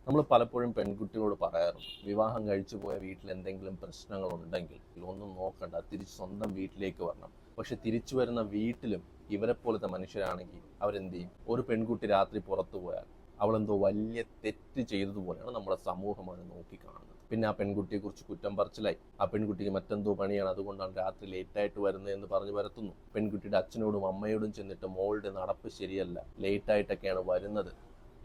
നമ്മൾ പലപ്പോഴും പെൺകുട്ടികളോട് പറയാറുണ്ട്, വിവാഹം കഴിച്ചു പോയ വീട്ടിൽ എന്തെങ്കിലും പ്രശ്നങ്ങളുണ്ടെങ്കിൽ ഒന്നും നോക്കണ്ട, തിരിച്ച് സ്വന്തം വീട്ടിലേക്ക് വരണം. പക്ഷെ തിരിച്ചു വരുന്ന വീട്ടിലും ഇവരെ പോലത്തെ മനുഷ്യരാണെങ്കിൽ അവരെന്ത് ചെയ്യും? ഒരു പെൺകുട്ടി രാത്രി പുറത്തു പോയാൽ അവളെന്തോ വലിയ തെറ്റ് ചെയ്തതുപോലെയാണ് നമ്മുടെ സമൂഹം അത് നോക്കിക്കാണുന്നത്. പിന്നെ ആ പെൺകുട്ടിയെ കുറിച്ച് കുറ്റം പറച്ചിലായി, ആ പെൺകുട്ടിക്ക് മറ്റെന്തോ പണിയാണ്, അതുകൊണ്ടാണ് രാത്രി ലേറ്റായിട്ട് വരുന്നത് എന്ന് പറഞ്ഞ് വരുത്തുന്നു. പെൺകുട്ടിയുടെ അച്ഛനോടും അമ്മയോടും ചെന്നിട്ട് മോളുടെ നടപ്പ് ശരിയല്ല, ലേറ്റായിട്ടൊക്കെയാണ് വരുന്നത്,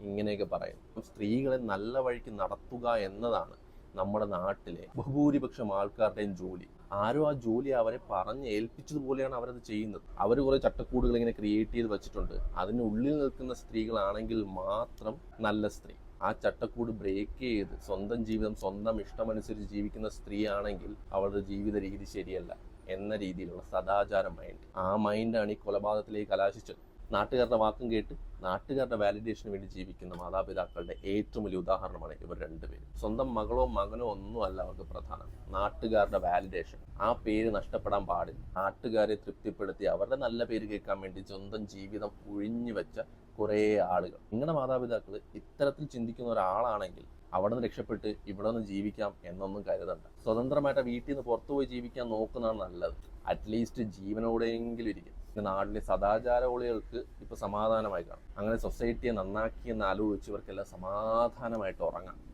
ഇങ്ങനെയൊക്കെ പറയുന്നു. സ്ത്രീകളെ നല്ല വഴിക്ക് നടത്തുക എന്നതാണ് നമ്മുടെ നാട്ടിലെ ബഹുഭൂരിപക്ഷം ആൾക്കാരുടെയും ജോലി. ആരോ ആ ജോലി അവരെ പറഞ്ഞ് ഏൽപ്പിച്ചതുപോലെയാണ് അവരത് ചെയ്യുന്നത്. അവർ കുറെ ചട്ടക്കൂടുകൾ ഇങ്ങനെ ക്രിയേറ്റ് ചെയ്ത് വെച്ചിട്ടുണ്ട്. അതിനുള്ളിൽ നിൽക്കുന്ന സ്ത്രീകളാണെങ്കിൽ മാത്രം നല്ല സ്ത്രീ. ആ ചട്ടക്കൂട് ബ്രേക്ക് ചെയ്ത് സ്വന്തം ജീവിതം സ്വന്തം ഇഷ്ടമനുസരിച്ച് ജീവിക്കുന്ന സ്ത്രീ ആണെങ്കിൽ അവളുടെ ജീവിത രീതി ശരിയല്ല എന്ന രീതിയിലുള്ള സദാചാര മൈൻഡ്, ആ മൈൻഡാണ് ഈ കൊലപാതകത്തിലേക്ക് കലാശിച്ചത്. നാട്ടുകാരുടെ വാക്കും കേട്ട് നാട്ടുകാരുടെ വാലിഡേഷന് വേണ്ടി ജീവിക്കുന്ന മാതാപിതാക്കളുടെ ഏറ്റവും വലിയ ഉദാഹരണമാണ് ഇവർ രണ്ടുപേരും. സ്വന്തം മകളോ മകനോ ഒന്നും അല്ല അവർക്ക് പ്രധാനം, നാട്ടുകാരുടെ വാലിഡേഷൻ. ആ പേര് നഷ്ടപ്പെടാൻ പാടില്ല. നാട്ടുകാരെ തൃപ്തിപ്പെടുത്തി അവരുടെ നല്ല പേര് കേൾക്കാൻ വേണ്ടി സ്വന്തം ജീവിതം ഒഴിഞ്ഞു വെച്ച കുറേ ആളുകൾ. നിങ്ങളുടെ മാതാപിതാക്കൾ ഇത്തരത്തിൽ ചിന്തിക്കുന്ന ഒരാളാണെങ്കിൽ അവിടെ നിന്ന് രക്ഷപ്പെട്ട് ഇവിടെ നിന്ന് ജീവിക്കാം എന്നൊന്നും കരുതണ്ട. സ്വതന്ത്രമായിട്ട് വീട്ടിൽ നിന്ന് പുറത്തുപോയി ജീവിക്കാൻ നോക്കുന്നതാണ് നല്ലത്. അറ്റ്ലീസ്റ്റ് ജീവനോടെയെങ്കിലും ഇരിക്കും. നാട്ടിലെ സദാചാര ഒളികൾക്ക് ഇപ്പൊ സമാധാനമായി കാണും. അങ്ങനെ സൊസൈറ്റിയെ നന്നാക്കി എന്ന് ആലോചിച്ചവർക്കെല്ലാം സമാധാനമായിട്ട് ഉറങ്ങാം.